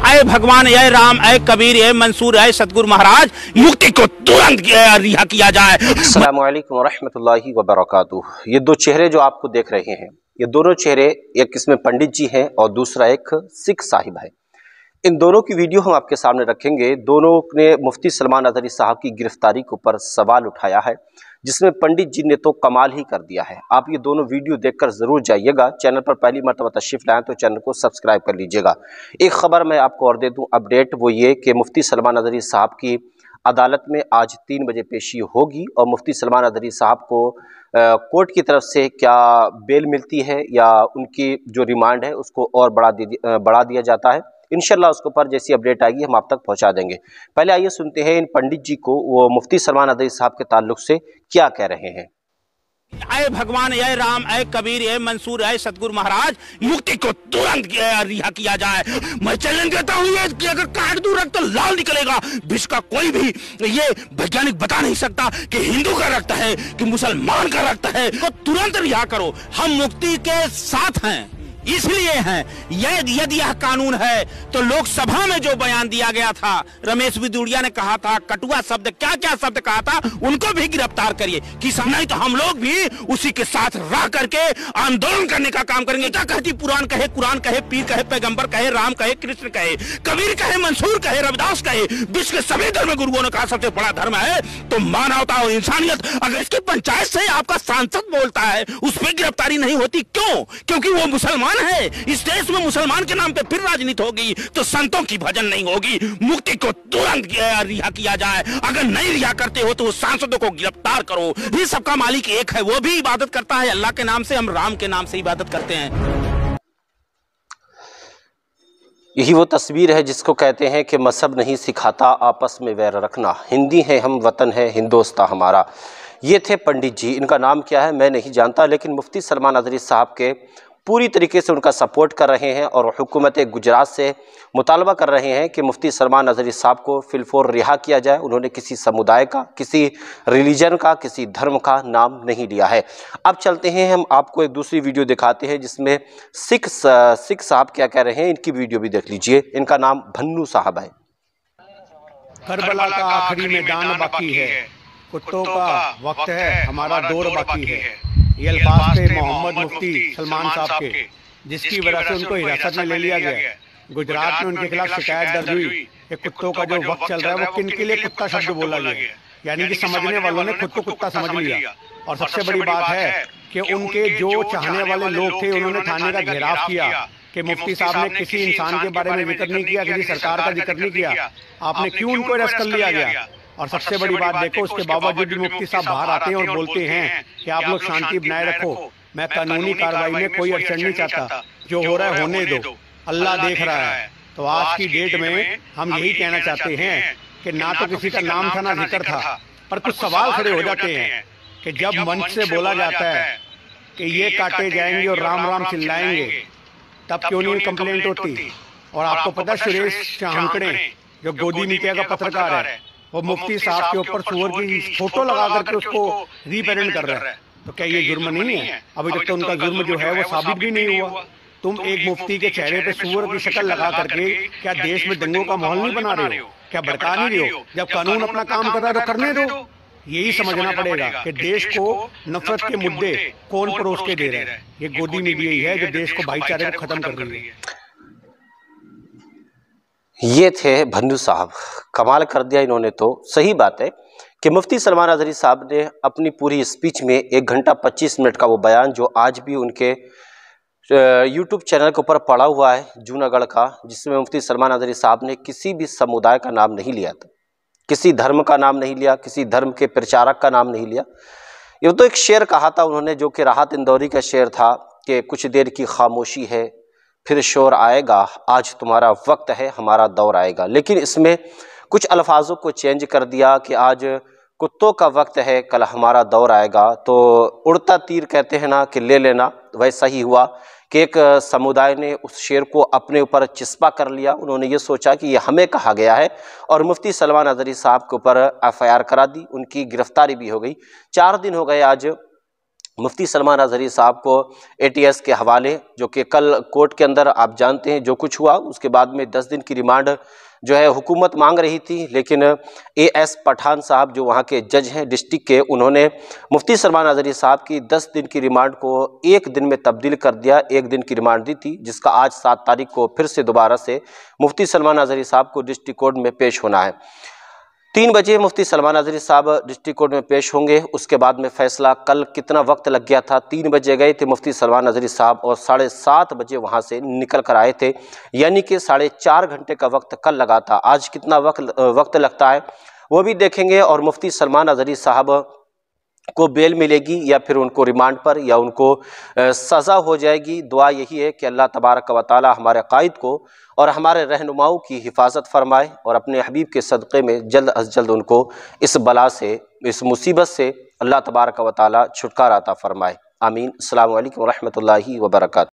अय भगवान, अय राम, अय कबीर, अय मंसूर, अय सतगुरु महाराज, मुक्ति को तुरंत रिहा किया जाए। अस्सलामु अलैकुम रहमतुल्लाहि व बरकातुहू। ये दो चेहरे जो आपको देख रहे हैं, ये दोनों चेहरे, एक इसमें पंडित जी हैं और दूसरा एक सिख साहिब है। इन दोनों की वीडियो हम आपके सामने रखेंगे। दोनों ने मुफ्ती सलमान अज़हरी साहब की गिरफ्तारी के ऊपर सवाल उठाया है, जिसमें पंडित जी ने तो कमाल ही कर दिया है। आप ये दोनों वीडियो देखकर जरूर जाइएगा। चैनल पर पहली मर्तबा तशरीफ लाएं तो चैनल को सब्सक्राइब कर लीजिएगा। एक खबर मैं आपको और दे दूं अपडेट, वो ये कि मुफ्ती सलमान अज़हरी साहब की अदालत में आज 3 बजे पेशी होगी और मुफ्ती सलमान अज़हरी साहब को कोर्ट की तरफ से क्या बेल मिलती है या उनकी जो रिमांड है उसको और बढ़ा दिया जाता है। इंशाल्लाह उसके ऊपर जैसी अपडेट आएगी हम आप तक पहुंचा देंगे। पहले आइए सुनते हैं इन पंडित जी को वो मुफ्ती सलमान अज़हरी साहब के ताल्लुक से क्या कह रहे हैं। अय भगवान, अय राम, अय कबीर, अय मंसूर, अय सतगुरु महाराज, मुक्ति को तुरंत रिहा किया जाए। मैं चैलेंज करता हूँ कि अगर काट दूं रक्त तो लाल निकलेगा। विश्व का कोई भी ये वैज्ञानिक बता नहीं सकता कि हिंदू का रक्त है कि मुसलमान का रक्त है। तो तुरंत रिहा करो। हम मुक्ति के साथ हैं, इसलिए हैं। यदि यह कानून है तो लोकसभा में जो बयान दिया गया था, रमेश बिदुड़िया ने कहा था, कटुआ शब्द क्या क्या शब्द कहा था, उनको भी गिरफ्तार करिए। किसान नहीं तो हम लोग भी उसी के साथ रह करके आंदोलन करने का काम करेंगे। क्या कहती पुराण कहे, कुरान कहे, पीर कहे, पैगंबर कहे, राम कहे, कृष्ण कहे, कबीर कहे, मंसूर कहे, रविदास कहे, विश्व के सभी धर्म गुरुओं ने कहा सबसे बड़ा धर्म है तो मानवता और इंसानियत। अगर इसकी पंचायत से आपका सांसद बोलता है उस पर गिरफ्तारी नहीं होती, क्यों? क्योंकि वो मुसलमान है। इस देश में मुसलमान के नाम पे फिर राजनीति होगी तो संतों की भजन नहीं होगी। मुक्ति को तुरंत रिहा किया जाए। अगर नहीं रिहा करते हो तो उस सांसदों को गिरफ्तार करो। ये सबका मालिक एक है, वो भी इबादत करता है अल्लाह के नाम से, हम राम के नाम से इबादत करते हैं। यही वो तस्वीर है जिसको कहते हैं कि मजहब नहीं सिखाता आपस में वैर रखना, हिंदी है हम, वतन है हिंदोस्ता हमारा। ये थे पंडित जी। इनका नाम क्या है मैं नहीं जानता, लेकिन मुफ्ती सलमान अज़हरी साहब के पूरी तरीके से उनका सपोर्ट कर रहे हैं और हुकूमत गुजरात से मुतालबा कर रहे हैं कि मुफ्ती सलमान अज़हरी साहब को फिलफौर रिहा किया जाए। उन्होंने किसी समुदाय का, किसी रिलीजन का, किसी धर्म का नाम नहीं लिया है। अब चलते हैं, हम आपको एक दूसरी वीडियो दिखाते हैं जिसमें सिख साहब क्या कह रहे हैं। इनकी वीडियो भी देख लीजिए। इनका नाम भन्नू साहब है। करबला का आखिरी मैदान बाकी है, कुत्तों का वक्त है, हमारा दौर बाकी है। ये अल्फाज थे मोहम्मद मुफ्ती सलमान साहब के, जिसकी वजह से उनको हिरासत में ले लिया गया। गुजरात में उनके खिलाफ शिकायत दर्ज हुई कि कुत्तों का जो वक्त चल रहा है वो किन के लिए कुत्ता शब्द बोला गया, यानी कि समझने वालों ने खुद को कुत्ता समझ लिया। और सबसे बड़ी बात है कि उनके जो चाहने वाले लोग थे उन्होंने थाने का घेराव किया कि मुफ्ती साहब ने किसी इंसान के बारे में जिक्र नहीं किया, किसी सरकार का जिक्र नहीं किया, आपने क्यों उनको अरेस्ट कर लिया गया। और सबसे बड़ी बात देखो, उसके बावजूद भी मुफ्ती साहब बाहर आते हैं और बोलते हैं कि आप लोग शांति बनाए रखो, मैं कानूनी कार्रवाई में कोई अड़चन नहीं चाहता, जो हो रहा है होने दो, अल्लाह देख रहा है। तो आज की डेट में हम यही कहना चाहते हैं कि ना तो किसी का नाम था ना जिक्र था, पर कुछ सवाल खड़े हो जाते हैं कि जब मंच से बोला जाता है कि ये काटे जाएंगे और राम राम चिल्लाएंगे, तब क्यों नहीं कंप्लेंट होती। और आपको पता सुरेश चाहंकड़े जो गोदी मीडिया का पत्रकार है, वो मुफ्ती साहब के ऊपर सूअर की फोटो लगा करके उसको रिप्रेजेंट कर रहा है। तो क्या ये जुर्म नहीं है? अभी तक तो उनका जुर्म जो है वो साबित भी नहीं हुआ। तुम एक मुफ्ती के चेहरे पे सूअर की शक्ल लगा करके क्या देश में दंगों का माहौल नहीं बना रहे हो? क्या भड़का नहीं रहे हो? जब कानून अपना काम कर रहा है तो करने दो। यही समझना पड़ेगा कि देश को नफरत के मुद्दे कौन परोस के दे रहा है। ये गोदी मीडिया ही है जो देश को भाईचारे को खत्म कर रही है। ये थे भन्नू साहब, कमाल कर दिया इन्होंने। तो सही बात है कि मुफ्ती सलमान अज़हरी साहब ने अपनी पूरी स्पीच में 1 घंटा 25 मिनट का वो बयान, जो आज भी उनके यूट्यूब चैनल के ऊपर पड़ा हुआ है जूनागढ़ का, जिसमें मुफ्ती सलमान अज़हरी साहब ने किसी भी समुदाय का नाम नहीं लिया था, किसी धर्म का नाम नहीं लिया, किसी धर्म के प्रचारक का नाम नहीं लिया। ये तो एक शेर कहा था उन्होंने, जो कि राहत इंदौरी का शेर था कि कुछ देर की खामोशी है फिर शोर आएगा, आज तुम्हारा वक्त है हमारा दौर आएगा। लेकिन इसमें कुछ अल्फाजों को चेंज कर दिया कि आज कुत्तों का वक्त है कल हमारा दौर आएगा। तो उड़ता तीर कहते हैं ना कि ले लेना, वैसा ही हुआ कि एक समुदाय ने उस शेर को अपने ऊपर चिस्पा कर लिया। उन्होंने ये सोचा कि ये हमें कहा गया है और मुफ्ती सलमान अज़हरी साहब के ऊपर FIR करा दी, उनकी गिरफ्तारी भी हो गई। 4 दिन हो गए आज मुफ्ती सलमान अज़हरी साहब को ATS के हवाले, जो कि कल कोर्ट के अंदर आप जानते हैं जो कुछ हुआ, उसके बाद में 10 दिन की रिमांड जो है हुकूमत मांग रही थी, लेकिन AS पठान साहब जो वहाँ के जज हैं डिस्ट्रिक्ट के, उन्होंने मुफ्ती सलमान अज़हरी साहब की 10 दिन की रिमांड को 1 दिन में तब्दील कर दिया। 1 दिन की रिमांड दी थी, जिसका आज 7 तारीख को फिर से दोबारा से मुफ्ती सलमान अज़हरी साहब को डिस्ट्रिक्ट कोर्ट में पेश होना है। 3 बजे मुफ्ती सलमान अज़हरी साहब डिस्ट्रिक्ट कोर्ट में पेश होंगे। उसके बाद में फैसला, कल कितना वक्त लग गया था, 3 बजे गए थे मुफ्ती सलमान अज़हरी साहब और 7:30 बजे वहाँ से निकल कर आए थे, यानी कि 4.5 घंटे का वक्त कल लगा था। आज कितना वक्त लगता है वो भी देखेंगे, और मुफ्ती सलमान अज़हरी साहब को बेल मिलेगी या फिर उनको रिमांड पर या उनको सज़ा हो जाएगी। दुआ यही है कि अल्लाह तबारक व तआला हमारे कायद को और हमारे रहनुमाओं की हिफाजत फरमाए और अपने हबीब के सदक़े में जल्द अज जल्द उनको इस बला से, इस मुसीबत से अल्लाह तबारक व तआला छुटकारा अता फरमाए। आमीन। अस्सलामु अलैकुम व रहमतुल्लाहि व बरकातहू।